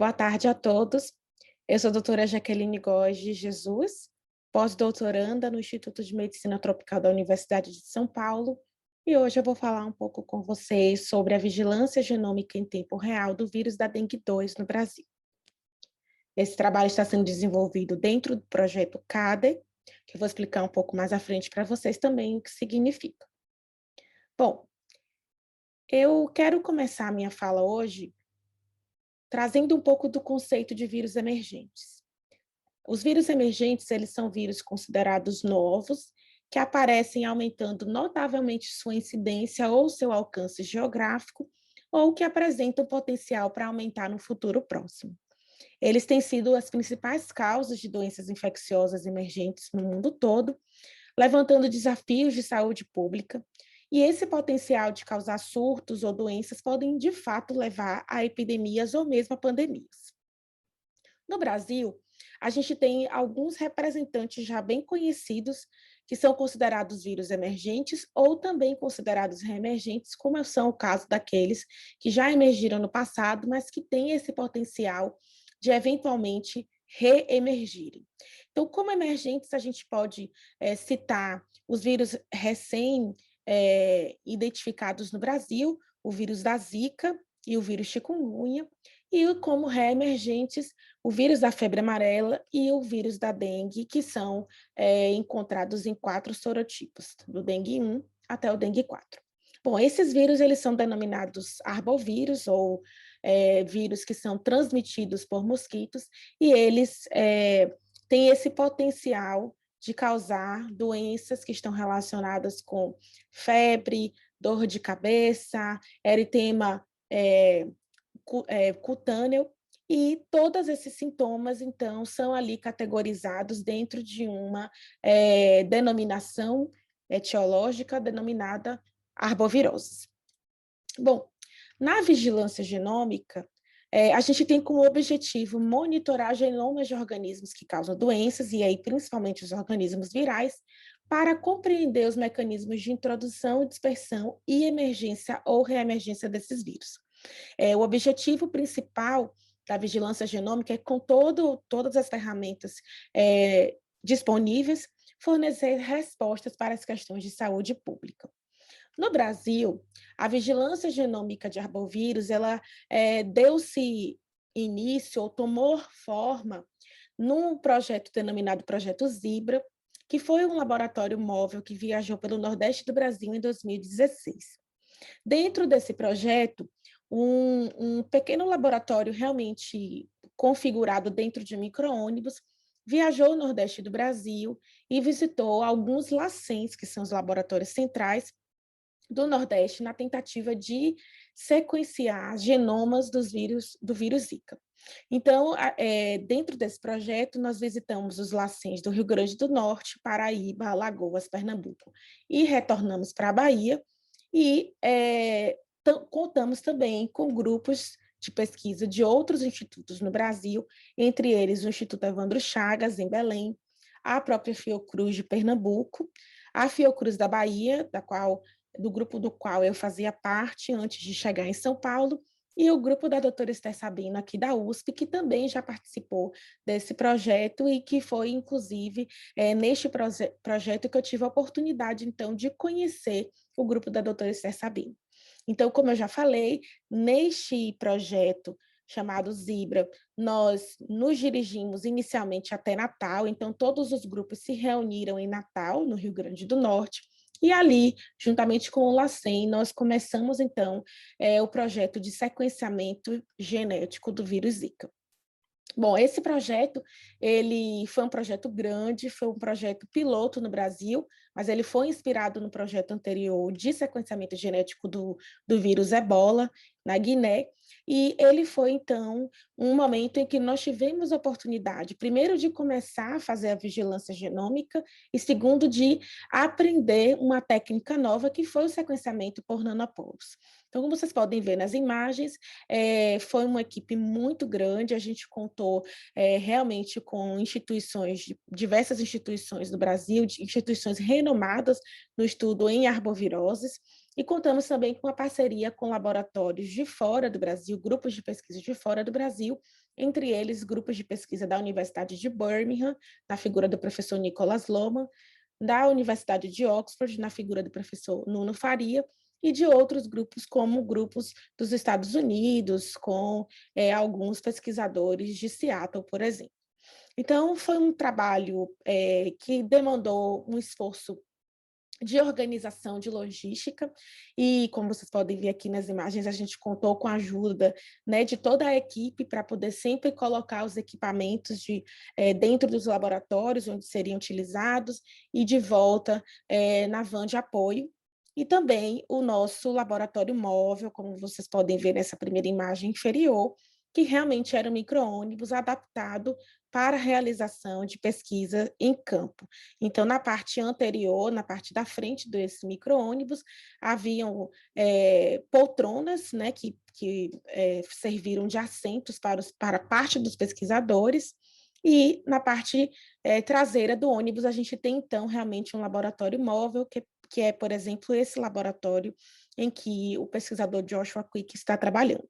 Boa tarde a todos. Eu sou a doutora Jaqueline Góes de Jesus, pós-doutoranda no Instituto de Medicina Tropical da Universidade de São Paulo, e hoje eu vou falar um pouco com vocês sobre a vigilância genômica em tempo real do vírus da dengue 2 no Brasil. Esse trabalho está sendo desenvolvido dentro do projeto CADE, que eu vou explicar um pouco mais à frente para vocês também o que significa. Bom, eu quero começar a minha fala hoje trazendo um pouco do conceito de vírus emergentes. Os vírus emergentes, eles são vírus considerados novos, que aparecem aumentando notavelmente sua incidência ou seu alcance geográfico, ou que apresentam potencial para aumentar no futuro próximo. Eles têm sido as principais causas de doenças infecciosas emergentes no mundo todo, levantando desafios de saúde pública, e esse potencial de causar surtos ou doenças podem, de fato, levar a epidemias ou mesmo a pandemias. No Brasil, a gente tem alguns representantes já bem conhecidos que são considerados vírus emergentes ou também considerados reemergentes, como são o caso daqueles que já emergiram no passado, mas que têm esse potencial de eventualmente reemergirem. Então, como emergentes, a gente pode citar os vírus recém-identificados no Brasil, o vírus da Zika e o vírus chikungunya, e como reemergentes, o vírus da febre amarela e o vírus da dengue, que são encontrados em 4 sorotipos, do dengue 1 até o dengue 4. Bom, esses vírus eles são denominados arbovírus, ou vírus que são transmitidos por mosquitos, e eles têm esse potencial de causar doenças que estão relacionadas com febre, dor de cabeça, eritema cutâneo, e todos esses sintomas, então, são ali categorizados dentro de uma denominação etiológica denominada arboviroses. Bom, na vigilância genômica, a gente tem como objetivo monitorar genomas de organismos que causam doenças, e aí principalmente os organismos virais, para compreender os mecanismos de introdução, dispersão e emergência ou reemergência desses vírus. O objetivo principal da vigilância genômica é, com todas as ferramentas disponíveis, fornecer respostas para as questões de saúde pública. No Brasil, a vigilância genômica de arbovírus, ela deu-se início ou tomou forma num projeto denominado Projeto Zibra, que foi um laboratório móvel que viajou pelo Nordeste do Brasil em 2016. Dentro desse projeto, um pequeno laboratório realmente configurado dentro de micro-ônibus viajou ao Nordeste do Brasil e visitou alguns LACENs, que são os laboratórios centrais do Nordeste, na tentativa de sequenciar genomas do vírus Zika. Então, dentro desse projeto, nós visitamos os LACENs do Rio Grande do Norte, Paraíba, Alagoas, Pernambuco, e retornamos para a Bahia, e contamos também com grupos de pesquisa de outros institutos no Brasil, entre eles o Instituto Evandro Chagas, em Belém, a própria Fiocruz de Pernambuco, a Fiocruz da Bahia, do grupo do qual eu fazia parte antes de chegar em São Paulo, e o grupo da doutora Esther Sabino, aqui da USP, que também já participou desse projeto e que foi, inclusive, neste projeto que eu tive a oportunidade, então, de conhecer o grupo da doutora Esther Sabino. Então, como eu já falei, neste projeto chamado Zibra, nós nos dirigimos inicialmente até Natal, então todos os grupos se reuniram em Natal, no Rio Grande do Norte, e ali, juntamente com o LACEN, nós começamos, então, o projeto de sequenciamento genético do vírus Zika. Bom, esse projeto, ele foi um projeto grande, foi um projeto piloto no Brasil, mas ele foi inspirado no projeto anterior de sequenciamento genético do vírus Ebola, na Guiné, e ele foi, então, um momento em que nós tivemos a oportunidade, primeiro, de começar a fazer a vigilância genômica, e segundo, de aprender uma técnica nova, que foi o sequenciamento por nanoporos. Então, como vocês podem ver nas imagens, foi uma equipe muito grande, a gente contou realmente com diversas instituições do Brasil, instituições renomadas no estudo em arboviroses, e contamos também com a parceria com laboratórios de fora do Brasil, grupos de pesquisa de fora do Brasil, entre eles grupos de pesquisa da Universidade de Birmingham, na figura do professor Nicholas Loman, da Universidade de Oxford, na figura do professor Nuno Faria, e de outros grupos, como grupos dos Estados Unidos, com alguns pesquisadores de Seattle, por exemplo. Então, foi um trabalho que demandou um esforço de organização, de logística, e como vocês podem ver aqui nas imagens, a gente contou com a ajuda, né, de toda a equipe para poder sempre colocar os equipamentos dentro dos laboratórios onde seriam utilizados e de volta na van de apoio. E também o nosso laboratório móvel, como vocês podem ver nessa primeira imagem inferior, que realmente era um micro-ônibus adaptado para a realização de pesquisa em campo. Então, na parte anterior, na parte da frente desse micro-ônibus, haviam poltronas, né, que serviram de assentos para parte dos pesquisadores, e na parte traseira do ônibus a gente tem, então, realmente um laboratório móvel, que é, por exemplo, esse laboratório em que o pesquisador Joshua Quick está trabalhando.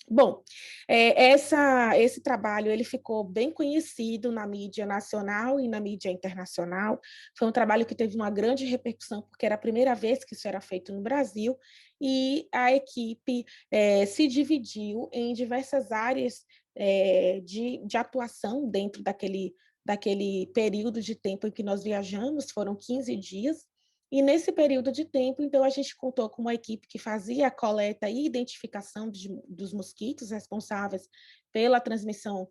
Bom, esse trabalho ele ficou bem conhecido na mídia nacional e na mídia internacional. Foi um trabalho que teve uma grande repercussão, porque era a primeira vez que isso era feito no Brasil, e a equipe se dividiu em diversas áreas de atuação dentro daquele período de tempo em que nós viajamos, foram 15 dias, e nesse período de tempo, então, a gente contou com uma equipe que fazia a coleta e identificação dos mosquitos responsáveis pela transmissão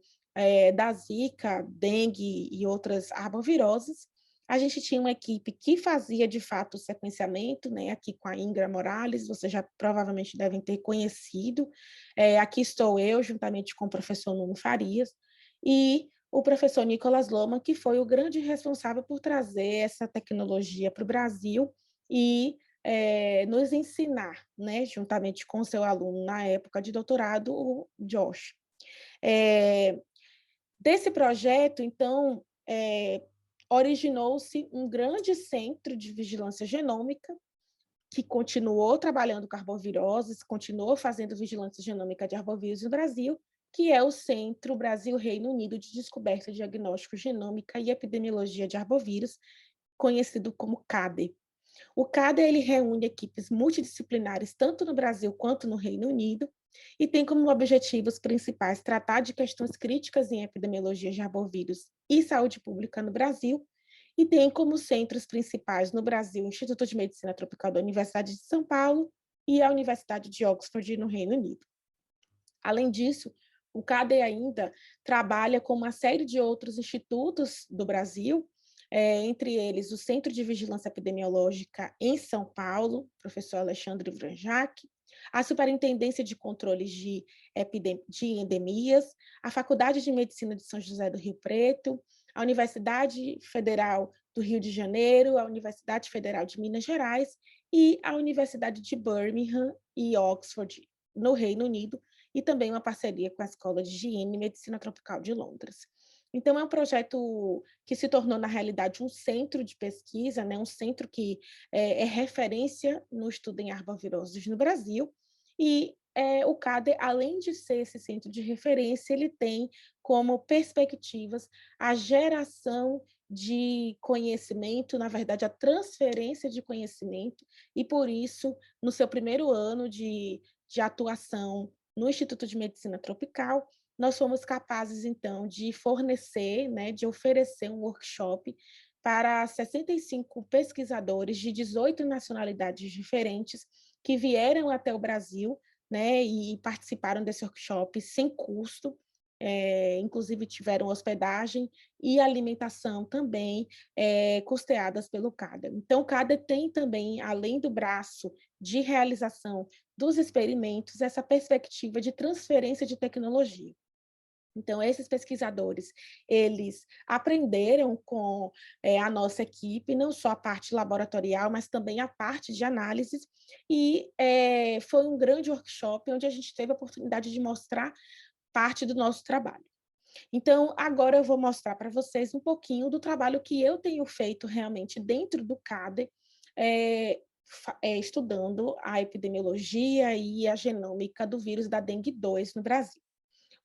da Zika, dengue e outras arboviroses. A gente tinha uma equipe que fazia, de fato, o sequenciamento, né, aqui com a Ingra Morales, vocês já provavelmente devem ter conhecido. Aqui estou eu, juntamente com o professor Nuno Farias, e o professor Nicholas Loman, que foi o grande responsável por trazer essa tecnologia para o Brasil e nos ensinar, né, juntamente com o seu aluno na época de doutorado, o Josh. Desse projeto, então, originou-se um grande centro de vigilância genômica, que continuou trabalhando com arboviroses, continuou fazendo vigilância genômica de arbovírus no Brasil, que é o Centro Brasil-Reino Unido de Descoberta, Diagnóstico, Genômica e Epidemiologia de Arbovírus, conhecido como CADE. O CADE ele reúne equipes multidisciplinares tanto no Brasil quanto no Reino Unido e tem como objetivos principais tratar de questões críticas em epidemiologia de arbovírus e saúde pública no Brasil, e tem como centros principais no Brasil o Instituto de Medicina Tropical da Universidade de São Paulo e a Universidade de Oxford, no Reino Unido. Além disso, o CADE ainda trabalha com uma série de outros institutos do Brasil, entre eles o Centro de Vigilância Epidemiológica em São Paulo, professor Alexandre Vranjac, a Superintendência de Controles de Endemias, a Faculdade de Medicina de São José do Rio Preto, a Universidade Federal do Rio de Janeiro, a Universidade Federal de Minas Gerais e a Universidade de Birmingham e Oxford, no Reino Unido, e também uma parceria com a Escola de Higiene e Medicina Tropical de Londres. Então, é um projeto que se tornou, na realidade, um centro de pesquisa, né? Um centro que é referência no estudo em arboviroses no Brasil, e o CADE, além de ser esse centro de referência, ele tem como perspectivas a geração de conhecimento, na verdade, a transferência de conhecimento, e por isso, no seu primeiro ano de atuação no Instituto de Medicina Tropical, nós fomos capazes, então, de fornecer, né, de oferecer um workshop para 65 pesquisadores de 18 nacionalidades diferentes que vieram até o Brasil, né, e participaram desse workshop sem custo, inclusive tiveram hospedagem e alimentação também custeadas pelo CADA. Então, o CADA tem também, além do braço de realização dos experimentos, essa perspectiva de transferência de tecnologia. Então, esses pesquisadores, eles aprenderam com a nossa equipe, não só a parte laboratorial, mas também a parte de análises, e foi um grande workshop onde a gente teve a oportunidade de mostrar parte do nosso trabalho. Então, agora eu vou mostrar para vocês um pouquinho do trabalho que eu tenho feito realmente dentro do CADE, estudando a epidemiologia e a genômica do vírus da dengue 2 no Brasil.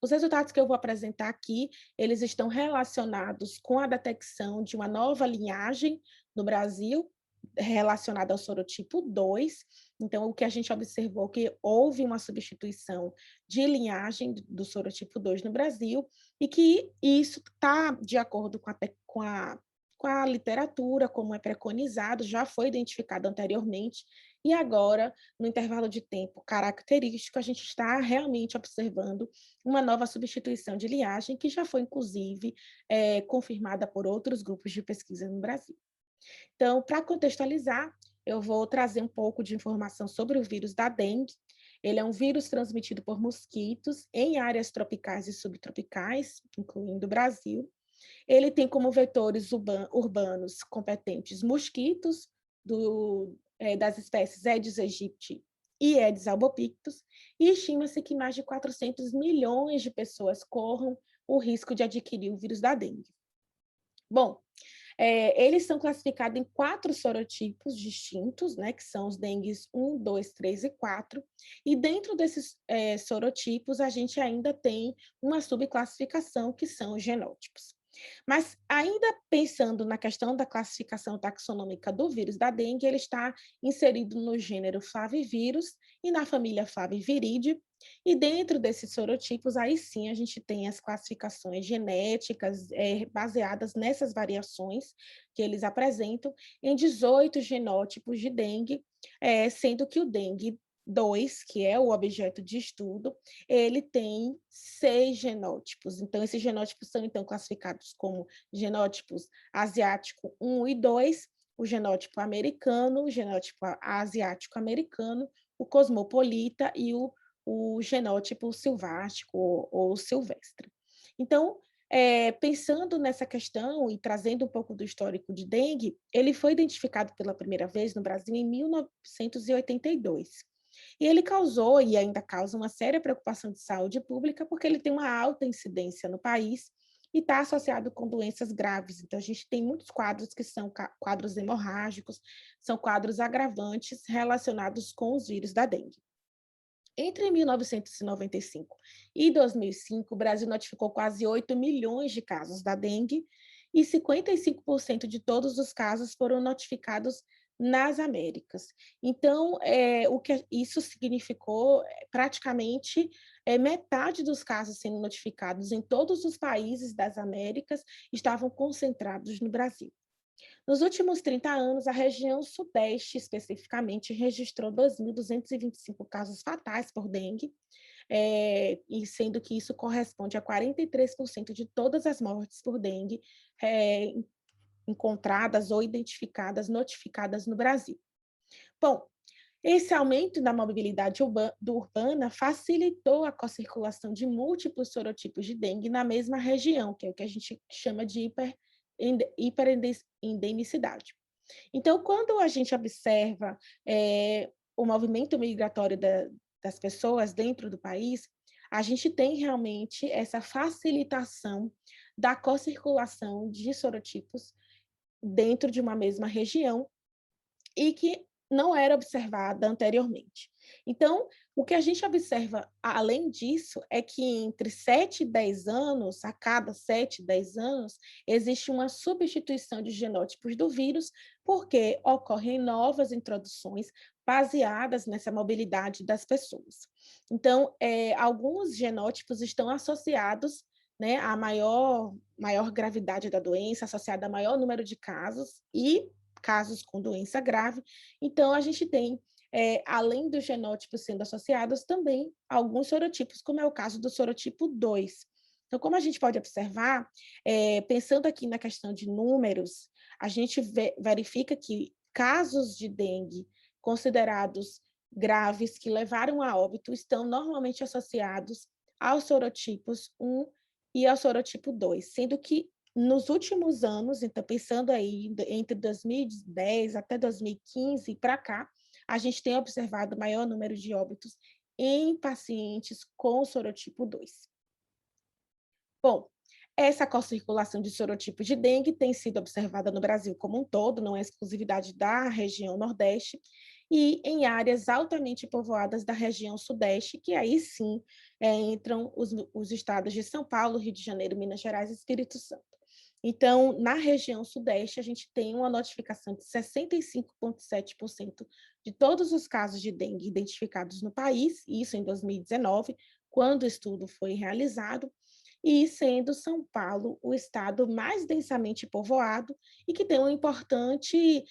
Os resultados que eu vou apresentar aqui, eles estão relacionados com a detecção de uma nova linhagem no Brasil, relacionada ao sorotipo 2. Então, o que a gente observou que houve uma substituição de linhagem do sorotipo 2 no Brasil, e que isso está de acordo com a literatura, como é preconizado, já foi identificado anteriormente, e agora, no intervalo de tempo característico, a gente está realmente observando uma nova substituição de linhagem, que já foi, inclusive, confirmada por outros grupos de pesquisa no Brasil. Então, para contextualizar, eu vou trazer um pouco de informação sobre o vírus da dengue. Ele é um vírus transmitido por mosquitos em áreas tropicais e subtropicais, incluindo o Brasil. Ele tem como vetores urbanos competentes mosquitos das espécies Aedes aegypti e Aedes albopictus, e estima-se que mais de 400 milhões de pessoas corram o risco de adquirir o vírus da dengue. Bom, eles são classificados em 4 sorotipos distintos, né, que são os dengues 1, 2, 3 e 4, e dentro desses sorotipos a gente ainda tem uma subclassificação, que são os genótipos. Mas ainda pensando na questão da classificação taxonômica do vírus da dengue, ele está inserido no gênero Flavivírus e na família Flaviviridae, e dentro desses sorotipos, aí sim a gente tem as classificações genéticas baseadas nessas variações que eles apresentam em 18 genótipos de dengue, sendo que o dengue 2, que é o objeto de estudo, ele tem 6 genótipos. Então, esses genótipos são, então, classificados como genótipos asiático 1 e 2, o genótipo americano, o genótipo asiático-americano, o cosmopolita e o genótipo silvático ou silvestre. Então, pensando nessa questão e trazendo um pouco do histórico de dengue, ele foi identificado pela primeira vez no Brasil em 1982. E ele causou e ainda causa uma séria preocupação de saúde pública, porque ele tem uma alta incidência no país e está associado com doenças graves. Então, a gente tem muitos quadros que são quadros hemorrágicos, são quadros agravantes relacionados com os vírus da dengue. Entre 1995 e 2005, o Brasil notificou quase 8 milhões de casos da dengue e 55% de todos os casos foram notificados nas Américas. Então, o que isso significou, praticamente, metade dos casos sendo notificados em todos os países das Américas estavam concentrados no Brasil. Nos últimos 30 anos, a região sudeste, especificamente, registrou 2.225 casos fatais por dengue, e sendo que isso corresponde a 43% de todas as mortes por dengue encontradas ou identificadas, notificadas no Brasil. Bom, esse aumento da mobilidade urbana facilitou a co-circulação de múltiplos sorotipos de dengue na mesma região, que é o que a gente chama de hiperendemicidade. Então, quando a gente observa o movimento migratório das pessoas dentro do país, a gente tem realmente essa facilitação da co-circulação de sorotipos dentro de uma mesma região e que não era observada anteriormente. Então, o que a gente observa, além disso, é que entre 7 e 10 anos, a cada 7 e 10 anos, existe uma substituição de genótipos do vírus, porque ocorrem novas introduções baseadas nessa mobilidade das pessoas. Então, alguns genótipos estão associados, né, à maior gravidade da doença, associada a maior número de casos e casos com doença grave. Então, a gente tem, além dos genótipos sendo associados, também alguns sorotipos, como é o caso do sorotipo 2. Então, como a gente pode observar, pensando aqui na questão de números, a gente verifica que casos de dengue considerados graves que levaram a óbito estão normalmente associados aos sorotipos 1 e ao sorotipo 2, sendo que nos últimos anos, então pensando aí entre 2010 até 2015 para cá, a gente tem observado maior número de óbitos em pacientes com sorotipo 2. Bom, essa co-circulação de sorotipo de dengue tem sido observada no Brasil como um todo, não é exclusividade da região Nordeste, e em áreas altamente povoadas da região sudeste, que aí sim entram os estados de São Paulo, Rio de Janeiro, Minas Gerais e Espírito Santo. Então, na região sudeste, a gente tem uma notificação de 65,7% de todos os casos de dengue identificados no país, isso em 2019, quando o estudo foi realizado, e sendo São Paulo o estado mais densamente povoado e que tem um importante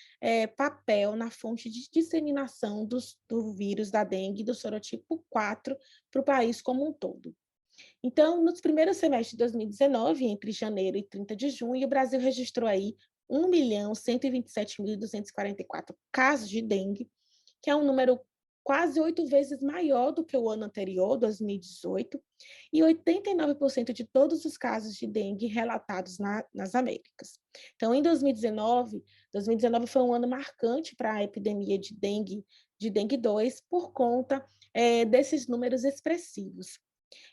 papel na fonte de disseminação do vírus da dengue do sorotipo 4 para o país como um todo. Então, nos primeiros semestres de 2019, entre janeiro e 30 de junho, o Brasil registrou aí 1.127.244 casos de dengue, que é um número quase 8 vezes maior do que o ano anterior, 2018, e 89% de todos os casos de dengue relatados nas Américas. Então, em 2019 foi um ano marcante para a epidemia de dengue 2, por conta desses números expressivos.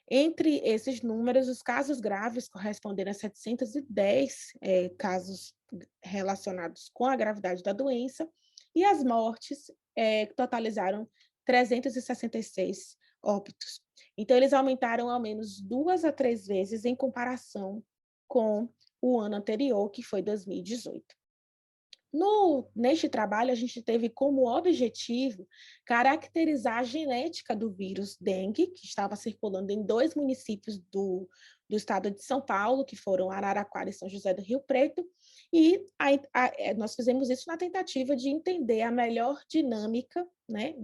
Entre esses números, os casos graves corresponderam a 710 casos relacionados com a gravidade da doença, e as mortes totalizaram 366 óbitos. Então, eles aumentaram ao menos 2 a 3 vezes em comparação com o ano anterior, que foi 2018. Neste trabalho, a gente teve como objetivo caracterizar a genética do vírus dengue, que estava circulando em 2 municípios do estado de São Paulo, que foram Araraquara e São José do Rio Preto, e nós fizemos isso na tentativa de entender a melhor dinâmica, né,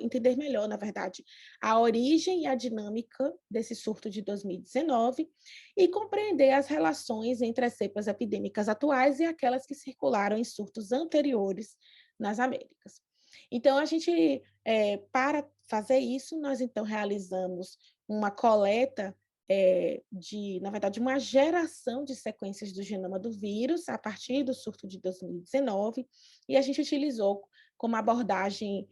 entender melhor, na verdade, a origem e a dinâmica desse surto de 2019 e compreender as relações entre as cepas epidêmicas atuais e aquelas que circularam em surtos anteriores nas Américas. Então, para fazer isso, nós então realizamos uma coleta na verdade, uma geração de sequências do genoma do vírus a partir do surto de 2019, e a gente utilizou como abordagem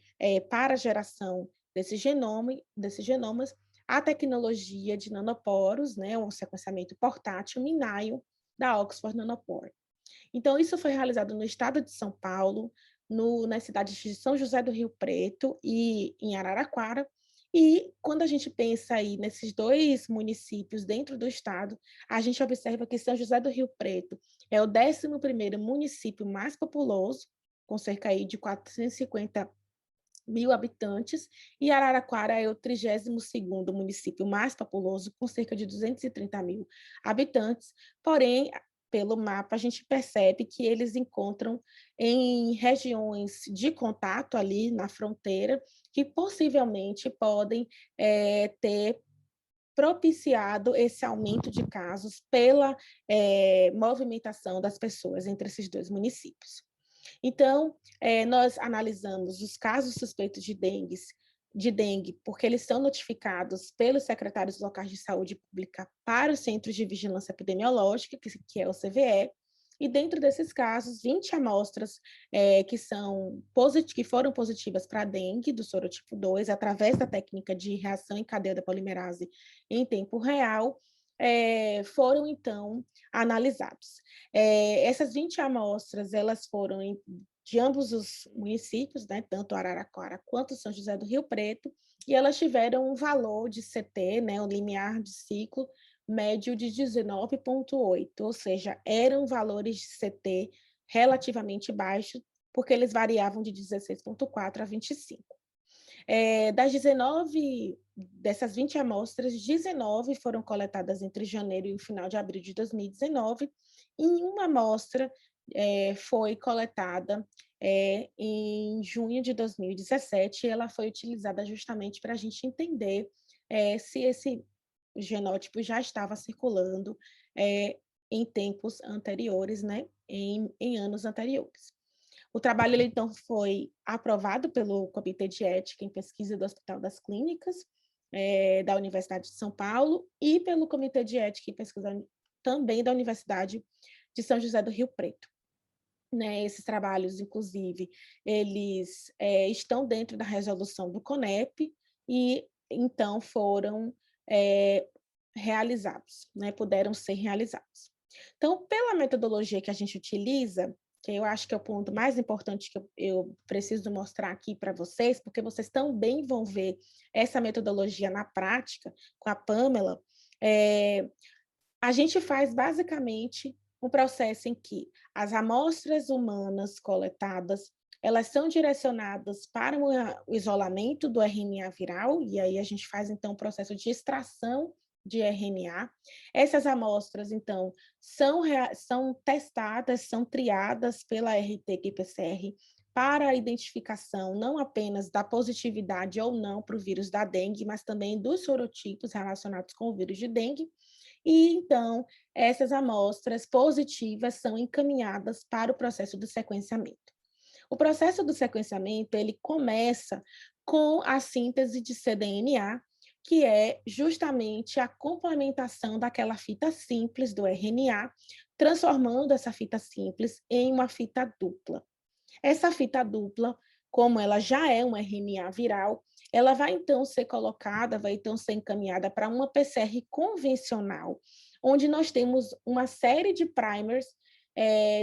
para a geração desses genomas a tecnologia de nanoporos, né, um sequenciamento portátil MinION da Oxford Nanopore. Então, isso foi realizado no estado de São Paulo, nas cidades de São José do Rio Preto e em Araraquara. E quando a gente pensa aí nesses 2 municípios dentro do estado, a gente observa que São José do Rio Preto é o 11º município mais populoso, com cerca aí de 450.000 habitantes, e Araraquara é o 32º município mais populoso, com cerca de 230.000 habitantes, porém, pelo mapa, a gente percebe que eles encontram em regiões de contato ali na fronteira, que possivelmente podem ter propiciado esse aumento de casos pela movimentação das pessoas entre esses 2 municípios. Então, nós analisamos os casos suspeitos de dengue, porque eles são notificados pelos secretários locais de saúde pública para os Centros de Vigilância Epidemiológica, que é o CVE, e dentro desses casos, 20 amostras que foram positivas para a dengue do sorotipo 2, através da técnica de reação em cadeia da polimerase em tempo real, foram, então, analisados. Essas 20 amostras, elas foram de ambos os municípios, né, tanto Araraquara quanto São José do Rio Preto, e elas tiveram um valor de CT, né, um limiar de ciclo, médio de 19,8, ou seja, eram valores de CT relativamente baixos, porque eles variavam de 16,4 a 25. Dessas 20 amostras, 19 foram coletadas entre janeiro e o final de abril de 2019, e uma amostra foi coletada em junho de 2017, e ela foi utilizada justamente para a gente entender se esse genótipo já estava circulando em tempos anteriores, né, em anos anteriores. O trabalho, ele, então, foi aprovado pelo Comitê de Ética em Pesquisa do Hospital das Clínicas, da Universidade de São Paulo, e pelo Comitê de Ética em Pesquisa também da Universidade de São José do Rio Preto. Né, esses trabalhos, inclusive, eles estão dentro da resolução do CONEP e, então, foram realizados, né, puderam ser realizados. Então, pela metodologia que a gente utiliza, que eu acho que é o ponto mais importante que eu preciso mostrar aqui para vocês, porque vocês também vão ver essa metodologia na prática com a Pamela. É, a gente faz basicamente um processo em que as amostras humanas coletadas, elas são direcionadas para o isolamento do RNA viral, e aí a gente faz então o processo de extração de RNA. Essas amostras, então, são testadas, são triadas pela RT-qPCR para a identificação não apenas da positividade ou não para o vírus da dengue, mas também dos sorotipos relacionados com o vírus de dengue. E, então, essas amostras positivas são encaminhadas para o processo do sequenciamento. O processo do sequenciamento, ele começa com a síntese de cDNA, que é justamente a complementação daquela fita simples do RNA, transformando essa fita simples em uma fita dupla. Essa fita dupla, como ela já é um RNA viral, ela vai então ser colocada, vai então ser encaminhada para uma PCR convencional, onde nós temos uma série de primers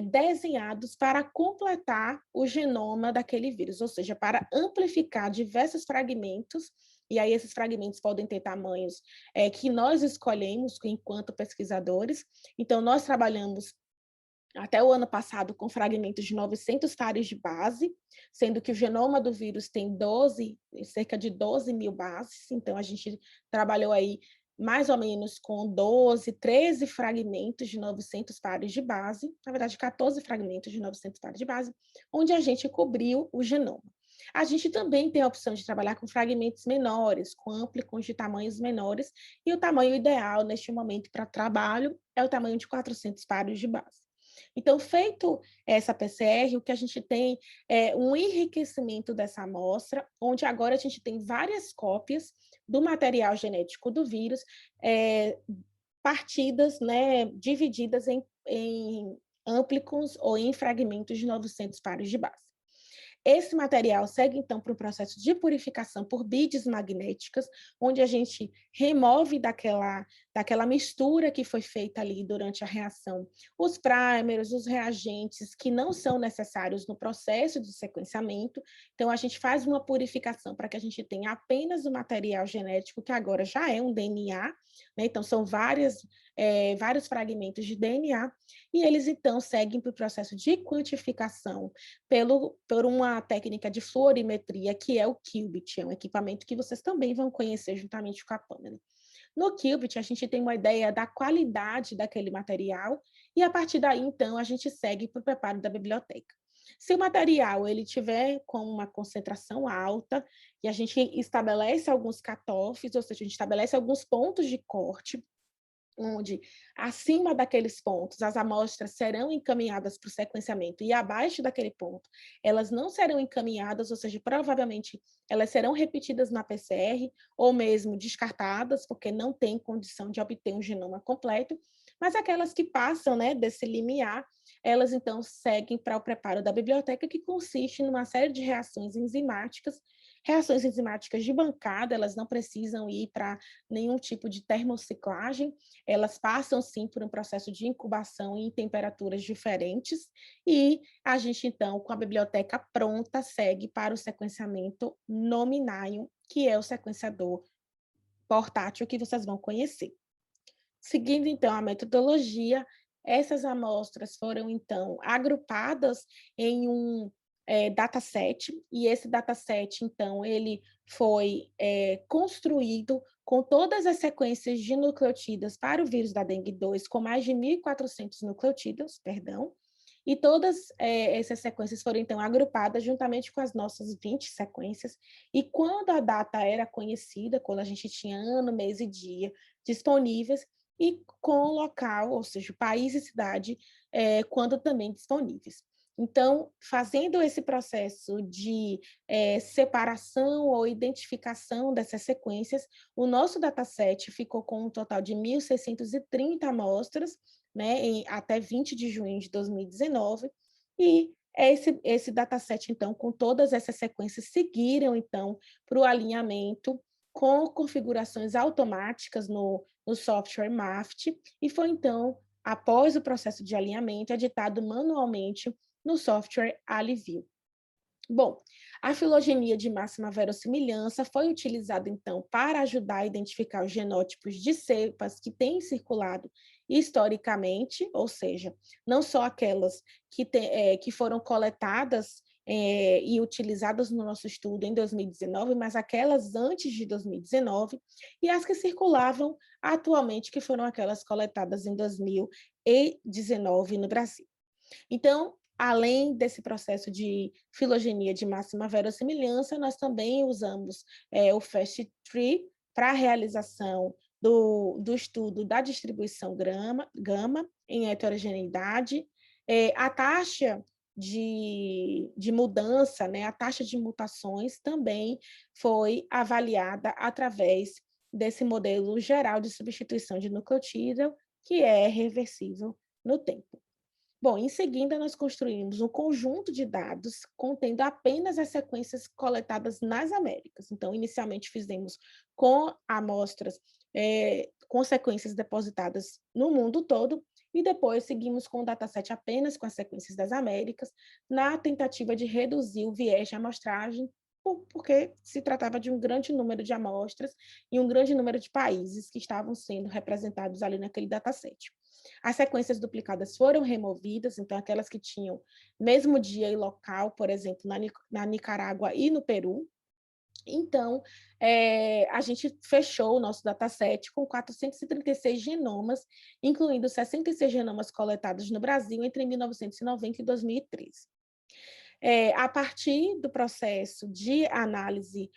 desenhados para completar o genoma daquele vírus, ou seja, para amplificar diversos fragmentos, e aí esses fragmentos podem ter tamanhos que nós escolhemos enquanto pesquisadores. Então, nós trabalhamos até o ano passado com fragmentos de 900 pares de base, sendo que o genoma do vírus tem cerca de 12 mil bases, então a gente trabalhou aí mais ou menos com 12, 13 fragmentos de 900 pares de base, na verdade 14 fragmentos de 900 pares de base, onde a gente cobriu o genoma. A gente também tem a opção de trabalhar com fragmentos menores, com amplicons de tamanhos menores, e o tamanho ideal neste momento para trabalho é o tamanho de 400 pares de base. Então, feito essa PCR, o que a gente tem é um enriquecimento dessa amostra, onde agora a gente tem várias cópias do material genético do vírus, partidas, né, divididas em amplicons ou em fragmentos de 900 pares de base. Esse material segue, então, para um processo de purificação por bides magnéticas, onde a gente remove daquela mistura que foi feita ali durante a reação os primers, os reagentes que não são necessários no processo de sequenciamento. Então, a gente faz uma purificação para que a gente tenha apenas o material genético, que agora já é um DNA, né? Então, são vários fragmentos de DNA, e eles, então, seguem para o processo de quantificação por uma técnica de fluorimetria, que é o Qubit, é um equipamento que vocês também vão conhecer juntamente com a Pamela. No Qubit, a gente tem uma ideia da qualidade daquele material, e a partir daí, então, a gente segue para o preparo da biblioteca. Se o material ele tiver com uma concentração alta, e a gente estabelece alguns cutoffs, ou seja, a gente estabelece alguns pontos de corte, onde, acima daqueles pontos, as amostras serão encaminhadas para o sequenciamento e abaixo daquele ponto, elas não serão encaminhadas, ou seja, provavelmente elas serão repetidas na PCR ou mesmo descartadas, porque não tem condição de obter um genoma completo, mas aquelas que passam, né, desse limiar, elas então seguem para o preparo da biblioteca, que consiste numa série de reações enzimáticas de bancada, elas não precisam ir para nenhum tipo de termociclagem, elas passam sim por um processo de incubação em temperaturas diferentes, e a gente então, com a biblioteca pronta, segue para o sequenciamento Nominaium, que é o sequenciador portátil que vocês vão conhecer. Seguindo então a metodologia, essas amostras foram então agrupadas em um dataset, e esse dataset, então, ele foi construído com todas as sequências de nucleotídeos para o vírus da dengue 2, com mais de 1.400 nucleotídeos, perdão, e todas essas sequências foram, então, agrupadas juntamente com as nossas 20 sequências, e quando a data era conhecida, quando a gente tinha ano, mês e dia disponíveis, e com o local, ou seja, o país e cidade, quando também disponíveis. Então, fazendo esse processo de separação ou identificação dessas sequências, o nosso dataset ficou com um total de 1.630 amostras, né, até 20 de junho de 2019, e esse dataset, então, com todas essas sequências, seguiram, então, para o alinhamento com configurações automáticas no software MAFT, e foi, então, após o processo de alinhamento, editado manualmente no software Alivio. Bom, a filogenia de máxima verossimilhança foi utilizada, então, para ajudar a identificar os genótipos de cepas que têm circulado historicamente, ou seja, não só aquelas que foram coletadas e utilizadas no nosso estudo em 2019, mas aquelas antes de 2019, e as que circulavam atualmente, que foram aquelas coletadas em 2019 no Brasil. Então, além desse processo de filogenia de máxima verossimilhança, nós também usamos o FastTree para a realização do estudo da distribuição gama em heterogeneidade. A taxa de mudança, né, a taxa de mutações também foi avaliada através desse modelo geral de substituição de nucleotídeo, que é reversível no tempo. Bom, em seguida, nós construímos um conjunto de dados contendo apenas as sequências coletadas nas Américas. Então, inicialmente fizemos com amostras, com sequências depositadas no mundo todo, e depois seguimos com o dataset apenas com as sequências das Américas, na tentativa de reduzir o viés de amostragem, porque se tratava de um grande número de amostras e um grande número de países que estavam sendo representados ali naquele dataset. As sequências duplicadas foram removidas, então aquelas que tinham mesmo dia e local, por exemplo, na Nicarágua e no Peru. Então, a gente fechou o nosso dataset com 436 genomas, incluindo 66 genomas coletados no Brasil entre 1990 e 2013. A partir do processo de análise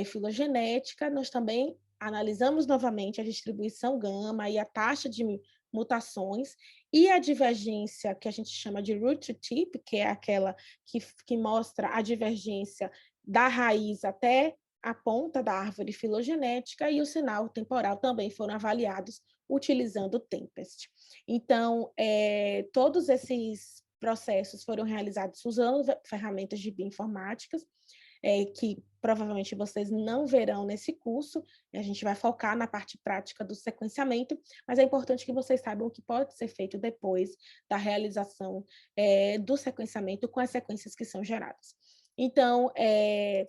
filogenética, nós também analisamos novamente a distribuição gama e a taxa de mutações e a divergência que a gente chama de root to tip, que é aquela que mostra a divergência da raiz até a ponta da árvore filogenética, e o sinal temporal também foram avaliados utilizando o Tempest. Então, todos esses processos foram realizados usando ferramentas de bioinformáticas, que provavelmente vocês não verão nesse curso, a gente vai focar na parte prática do sequenciamento, mas é importante que vocês saibam o que pode ser feito depois da realização do sequenciamento com as sequências que são geradas. Então,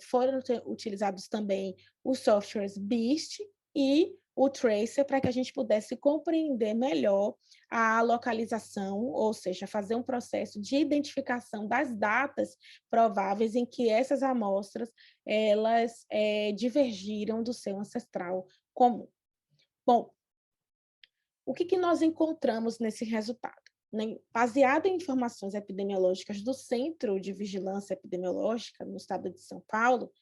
foram utilizados também os softwares BEAST e o Tracer para que a gente pudesse compreender melhor a localização, ou seja, fazer um processo de identificação das datas prováveis em que essas amostras elas divergiram do seu ancestral comum. Bom, o que nós encontramos nesse resultado? Baseado em informações epidemiológicas do Centro de Vigilância Epidemiológica no estado de São Paulo,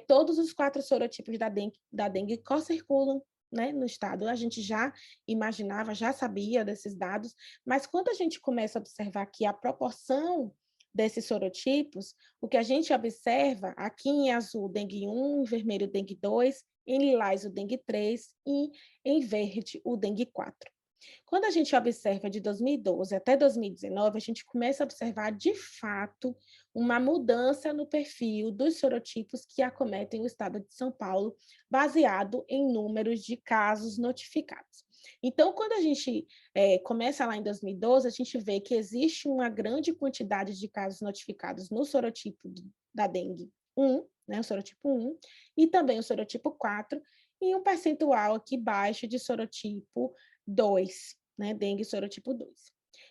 todos os 4 sorotipos da dengue co-circulam, né, no estado. A gente já imaginava, já sabia desses dados, mas quando a gente começa a observar aqui a proporção desses sorotipos, o que a gente observa aqui em azul, dengue 1, em vermelho, dengue 2, em lilás, o dengue 3 e em verde, o dengue 4. Quando a gente observa de 2012 até 2019, a gente começa a observar, de fato, uma mudança no perfil dos sorotipos que acometem o estado de São Paulo, baseado em números de casos notificados. Então, quando a gente começa lá em 2012, a gente vê que existe uma grande quantidade de casos notificados no sorotipo da dengue 1, né, o sorotipo 1, e também o sorotipo 4, e um percentual aqui baixo de sorotipo 2, né, dengue sorotipo 2.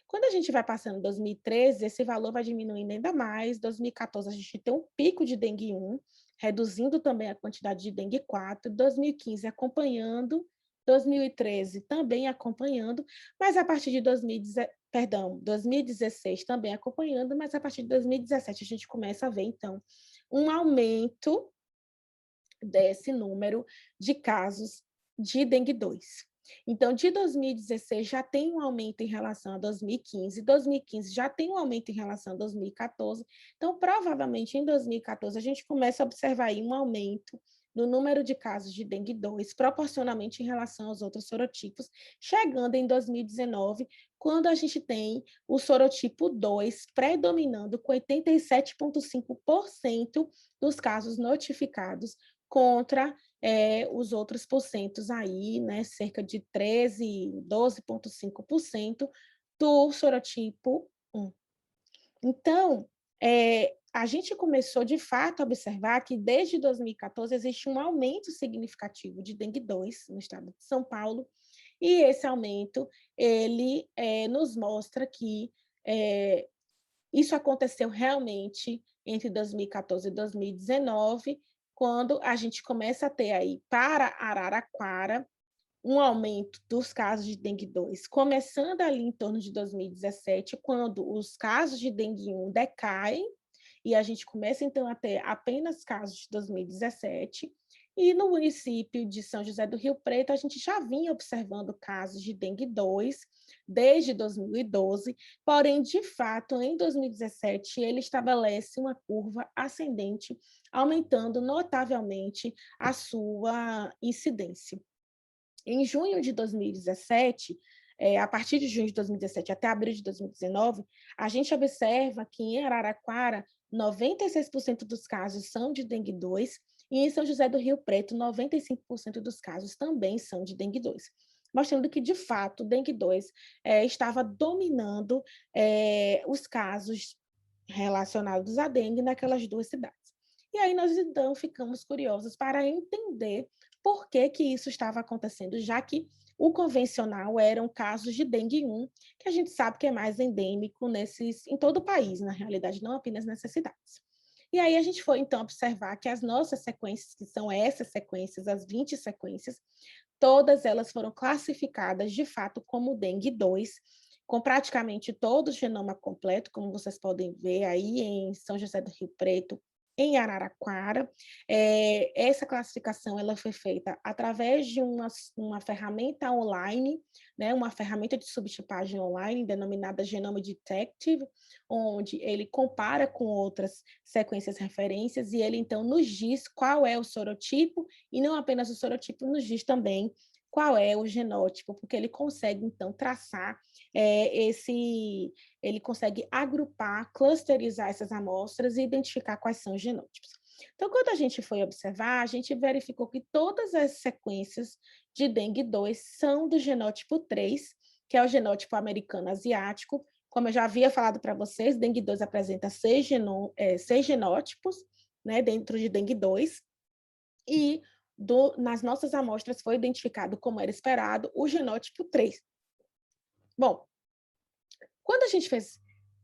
Quando a gente vai passando em 2013, esse valor vai diminuindo ainda mais. Em 2014, a gente tem um pico de dengue 1, reduzindo também a quantidade de dengue 4. 2015, acompanhando. 2013, também acompanhando. Mas a partir de 2016, também acompanhando. Mas a partir de 2017, a gente começa a ver, então, um aumento desse número de casos de dengue 2. Então, de 2016 já tem um aumento em relação a 2015, 2015 já tem um aumento em relação a 2014, então, provavelmente, em 2014, a gente começa a observar aí um aumento no número de casos de dengue 2, proporcionalmente em relação aos outros sorotipos, chegando em 2019, quando a gente tem o sorotipo 2 predominando com 87,5% dos casos notificados contra os outros porcentos aí, né, cerca de 13, 12,5% do sorotipo 1. Então, a gente começou, de fato, a observar que, desde 2014, existe um aumento significativo de dengue 2 no estado de São Paulo, e esse aumento, ele nos mostra que isso aconteceu realmente entre 2014 e 2019, quando a gente começa a ter aí, para Araraquara, um aumento dos casos de dengue 2, começando ali em torno de 2017, quando os casos de dengue 1 decaem, e a gente começa, então, a ter apenas casos de 2017, e no município de São José do Rio Preto, a gente já vinha observando casos de dengue 2 desde 2012, porém, de fato, em 2017, ele estabelece uma curva ascendente, aumentando notavelmente a sua incidência. Em junho de 2017, a partir de junho de 2017 até abril de 2019, a gente observa que em Araraquara, 96% dos casos são de dengue 2, e em São José do Rio Preto, 95% dos casos também são de dengue 2, mostrando que, de fato, o dengue 2 estava dominando os casos relacionados à dengue naquelas duas cidades. E aí nós, então, ficamos curiosos para entender por que que isso estava acontecendo, já que o convencional eram casos de dengue 1, que a gente sabe que é mais endêmico em todo o país, na realidade, não apenas nessas cidades. E aí a gente foi, então, observar que as nossas sequências, que são essas sequências, as 20 sequências, todas elas foram classificadas, de fato, como dengue 2, com praticamente todo o genoma completo, como vocês podem ver aí em São José do Rio Preto, em Araraquara. Essa classificação ela foi feita através de uma ferramenta online, né, uma ferramenta de subtipagem online, denominada Genome Detective, onde ele compara com outras sequências referências e ele, então, nos diz qual é o sorotipo, e não apenas o sorotipo, nos diz também qual é o genótipo, porque ele consegue, então, traçar ele consegue agrupar, clusterizar essas amostras e identificar quais são os genótipos. Então, quando a gente foi observar, a gente verificou que todas as sequências de dengue 2 são do genótipo 3, que é o genótipo americano-asiático. Como eu já havia falado para vocês, dengue 2 apresenta 6 genótipos, né, dentro de dengue 2, e nas nossas amostras foi identificado, como era esperado, o genótipo 3. Bom, quando a gente fez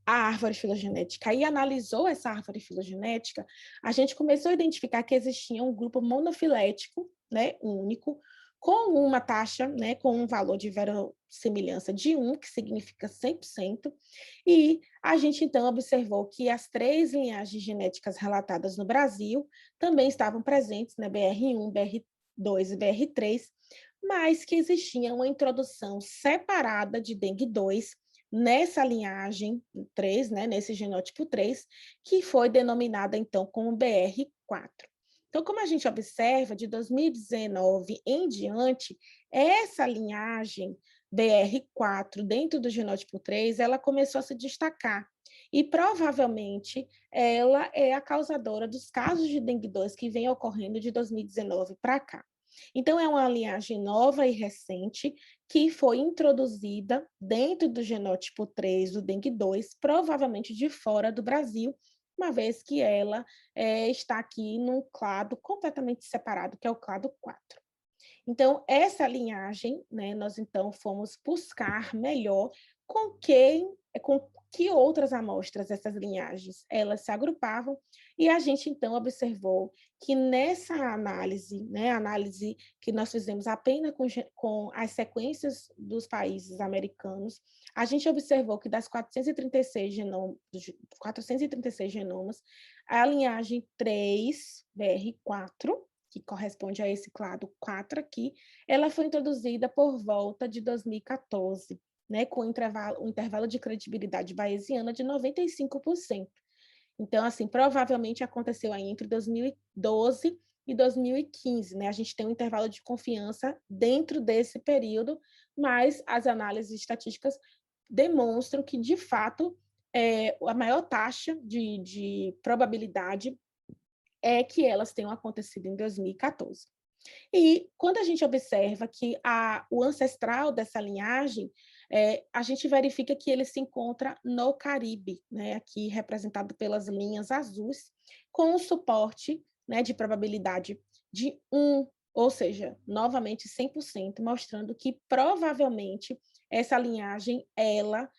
a árvore filogenética e analisou essa árvore filogenética, a gente começou a identificar que existia um grupo monofilético, né, único, com uma taxa, né, com um valor de verossimilhança de 1, que significa 100%, e a gente então observou que as 3 linhagens genéticas relatadas no Brasil também estavam presentes, né, BR1, BR2 e BR3, mas que existia uma introdução separada de dengue 2 nessa linhagem 3, né, nesse genótipo 3, que foi denominada, então, como BR4. Então, como a gente observa, de 2019 em diante, essa linhagem BR4, dentro do genótipo 3, ela começou a se destacar. E, provavelmente, ela é a causadora dos casos de dengue 2 que vem ocorrendo de 2019 para cá. Então, é uma linhagem nova e recente que foi introduzida dentro do genótipo 3 do dengue 2, provavelmente de fora do Brasil, uma vez que ela está aqui num clado completamente separado, que é o clado 4. Então, essa linhagem, né, nós então fomos buscar melhor com que outras amostras essas linhagens elas se agrupavam, e a gente então observou que nessa análise, né, análise que nós fizemos apenas com as sequências dos países americanos, a gente observou que das 436 genomas, a linhagem 3BR4, que corresponde a esse clado 4 aqui, ela foi introduzida por volta de 2014, né, com um intervalo de credibilidade bayesiana de 95%. Então, assim, provavelmente aconteceu aí entre 2012 e 2015, né? A gente tem um intervalo de confiança dentro desse período, mas as análises estatísticas demonstram que, de fato, a maior taxa de probabilidade é que elas tenham acontecido em 2014. E quando a gente observa que o ancestral dessa linhagem a gente verifica que ele se encontra no Caribe, né, aqui representado pelas linhas azuis, com um suporte, né, de probabilidade de 1, ou seja, novamente 100%, mostrando que provavelmente essa linhagem ela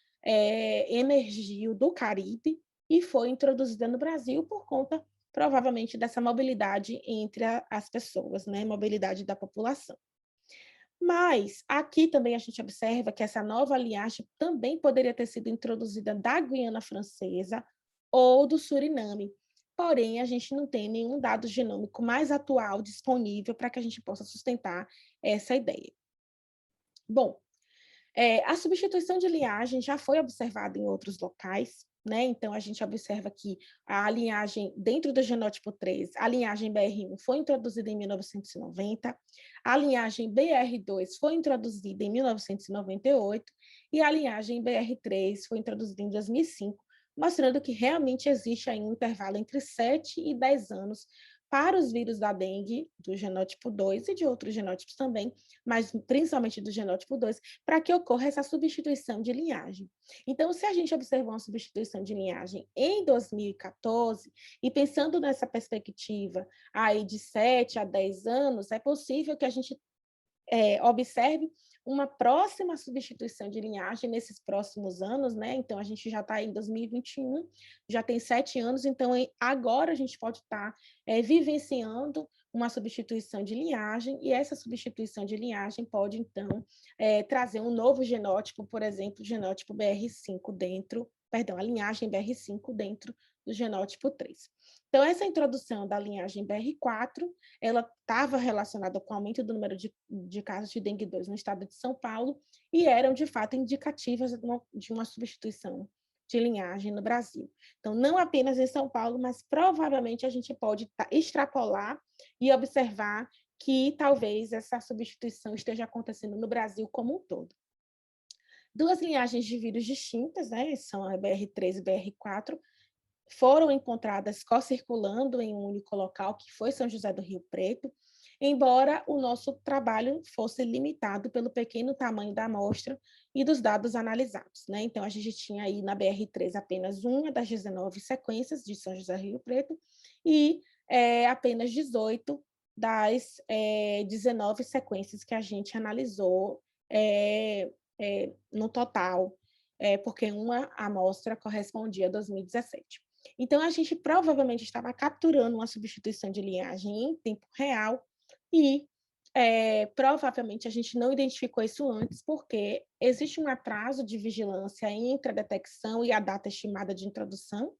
emergiu do Caribe e foi introduzida no Brasil por conta provavelmente dessa mobilidade entre as pessoas, né, mobilidade da população. Mas aqui também a gente observa que essa nova linhagem também poderia ter sido introduzida da Guiana Francesa ou do Suriname. Porém, a gente não tem nenhum dado genômico mais atual disponível para que a gente possa sustentar essa ideia. Bom, a substituição de linhagem já foi observada em outros locais, né? Então, a gente observa que a linhagem, dentro do genótipo 3, a linhagem BR1 foi introduzida em 1990, a linhagem BR2 foi introduzida em 1998 e a linhagem BR3 foi introduzida em 2005, mostrando que realmente existe aí um intervalo entre 7 e 10 anos para os vírus da dengue, do genótipo 2 e de outros genótipos também, mas principalmente do genótipo 2, para que ocorra essa substituição de linhagem. Então, se a gente observar uma substituição de linhagem em 2014, e pensando nessa perspectiva aí de 7 a 10 anos, é possível que a gente observe uma próxima substituição de linhagem nesses próximos anos, né? Então, a gente já está em 2021, já tem 7 anos, então agora a gente pode estar vivenciando uma substituição de linhagem, e essa substituição de linhagem pode, então, trazer um novo genótipo, por exemplo, o genótipo BR5 dentro, perdão, a linhagem BR5 dentro do genótipo 3. Então, essa introdução da linhagem BR4, ela estava relacionada com o aumento do número de casos de dengue 2 no estado de São Paulo e eram, de fato, indicativas de uma substituição de linhagem no Brasil. Então, não apenas em São Paulo, mas provavelmente a gente pode extrapolar e observar que talvez essa substituição esteja acontecendo no Brasil como um todo. Duas linhagens de vírus distintas, né, são a BR3 e BR4, foram encontradas co-circulando em um único local, que foi São José do Rio Preto, embora o nosso trabalho fosse limitado pelo pequeno tamanho da amostra e dos dados analisados, né? Então, a gente tinha aí na BR3 apenas uma das 19 sequências de São José do Rio Preto e apenas 18 das 19 sequências que a gente analisou no total, porque uma amostra correspondia a 2017. Então, a gente provavelmente estava capturando uma substituição de linhagem em tempo real e provavelmente a gente não identificou isso antes, porque existe um atraso de vigilância entre a detecção e a data estimada de introdução,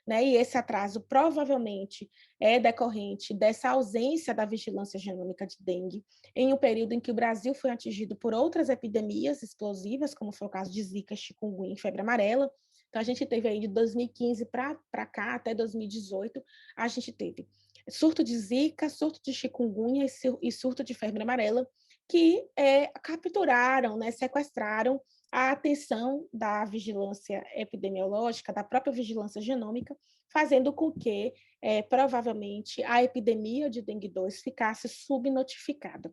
né? E esse atraso provavelmente é decorrente dessa ausência da vigilância genômica de dengue em um período em que o Brasil foi atingido por outras epidemias explosivas, como foi o caso de Zika, chikungunya e febre amarela. Então, a gente teve aí de 2015 para cá, até 2018, a gente teve surto de Zika, surto de chikungunya e surto de febre amarela, que capturaram, né, sequestraram a atenção da vigilância epidemiológica, da própria vigilância genômica, fazendo com que, provavelmente, a epidemia de dengue 2 ficasse subnotificada.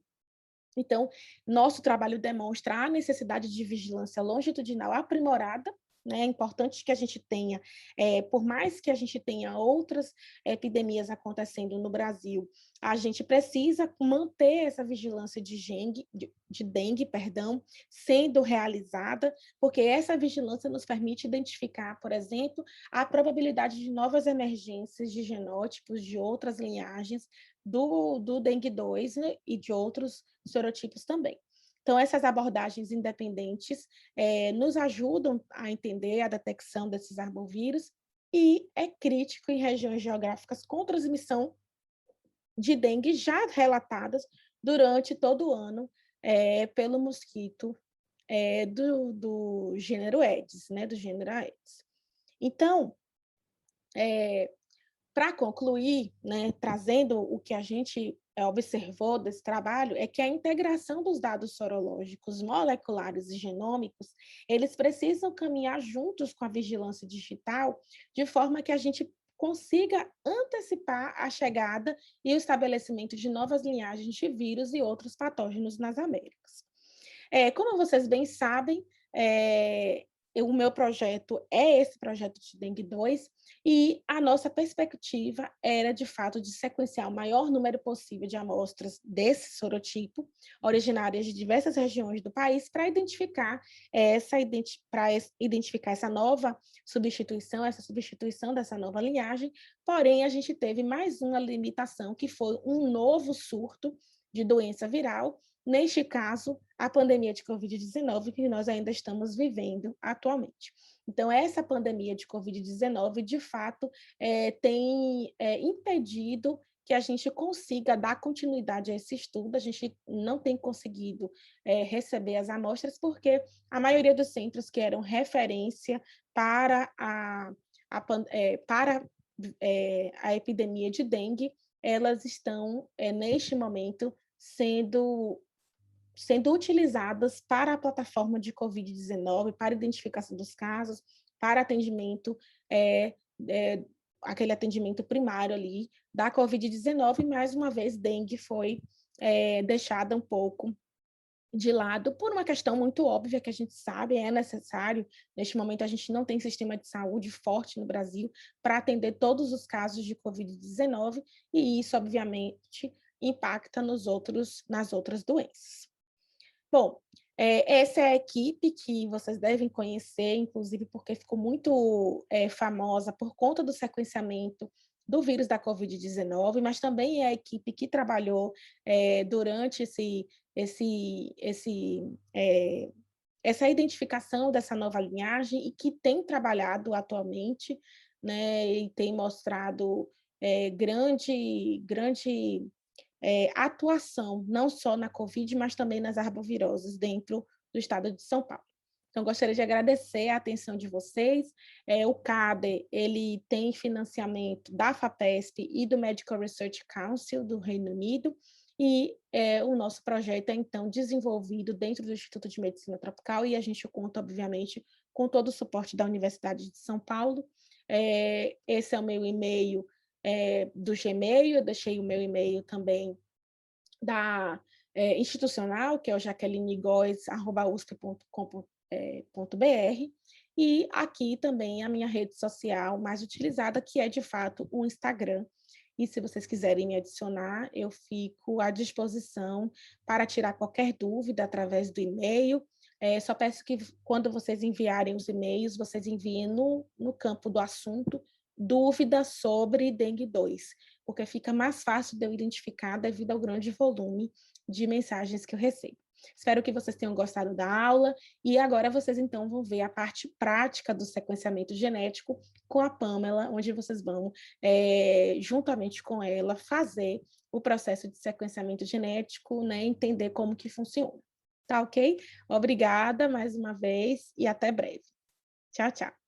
Então, nosso trabalho demonstra a necessidade de vigilância longitudinal aprimorada, né? É importante que a gente tenha, por mais que a gente tenha outras epidemias acontecendo no Brasil, a gente precisa manter essa vigilância de dengue, perdão, sendo realizada, porque essa vigilância nos permite identificar, por exemplo, a probabilidade de novas emergências de genótipos de outras linhagens do dengue 2, né, e de outros serotipos também. Então, essas abordagens independentes nos ajudam a entender a detecção desses arbovírus e é crítico em regiões geográficas com transmissão de dengue já relatadas durante todo o ano pelo mosquito do gênero Aedes, né, do gênero Aedes. Então, para concluir, né, trazendo o que a gente observou desse trabalho, é que a integração dos dados sorológicos, moleculares e genômicos, eles precisam caminhar juntos com a vigilância digital, de forma que a gente consiga antecipar a chegada e o estabelecimento de novas linhagens de vírus e outros patógenos nas Américas. Como vocês bem sabem, o meu projeto é esse projeto de dengue 2, e a nossa perspectiva era, de fato, de sequenciar o maior número possível de amostras desse sorotipo, originárias de diversas regiões do país, para identificar essa nova substituição, essa substituição dessa nova linhagem. Porém, a gente teve mais uma limitação, que foi um novo surto de doença viral, neste caso, a pandemia de Covid-19, que nós ainda estamos vivendo atualmente. Então, essa pandemia de Covid-19, de fato, tem impedido que a gente consiga dar continuidade a esse estudo. A gente não tem conseguido receber as amostras, porque a maioria dos centros que eram referência para a epidemia de dengue, elas estão, neste momento, sendo utilizadas para a plataforma de Covid-19, para identificação dos casos, para atendimento, aquele atendimento primário ali da Covid-19, e mais uma vez, dengue foi deixada um pouco de lado por uma questão muito óbvia que a gente sabe, é necessário. Neste momento, a gente não tem sistema de saúde forte no Brasil para atender todos os casos de Covid-19, e isso, obviamente, impacta nas outras doenças. Bom, essa é a equipe que vocês devem conhecer, inclusive porque ficou muito famosa por conta do sequenciamento do vírus da Covid-19, mas também é a equipe que trabalhou durante essa identificação dessa nova linhagem, e que tem trabalhado atualmente, né, e tem mostrado grande atuação, não só na Covid, mas também nas arboviroses dentro do estado de São Paulo. Então, gostaria de agradecer a atenção de vocês. O CADE, ele tem financiamento da FAPESP e do Medical Research Council do Reino Unido, e o nosso projeto é, então, desenvolvido dentro do Instituto de Medicina Tropical, e a gente conta, obviamente, com todo o suporte da Universidade de São Paulo. Esse é o meu e-mail do Gmail, eu deixei o meu e-mail também da institucional, que é o jaquelinegoes@usp.com.br, e aqui também a minha rede social mais utilizada, que é, de fato, o Instagram. E se vocês quiserem me adicionar, eu fico à disposição para tirar qualquer dúvida através do e-mail. Só peço que, quando vocês enviarem os e-mails, vocês enviem no campo do assunto dúvidas sobre dengue 2, porque fica mais fácil de eu identificar devido ao grande volume de mensagens que eu recebo. Espero que vocês tenham gostado da aula, e agora vocês então vão ver a parte prática do sequenciamento genético com a Pamela, onde vocês vão, juntamente com ela, fazer o processo de sequenciamento genético, né, entender como que funciona. Tá ok? Obrigada mais uma vez e até breve. Tchau, tchau.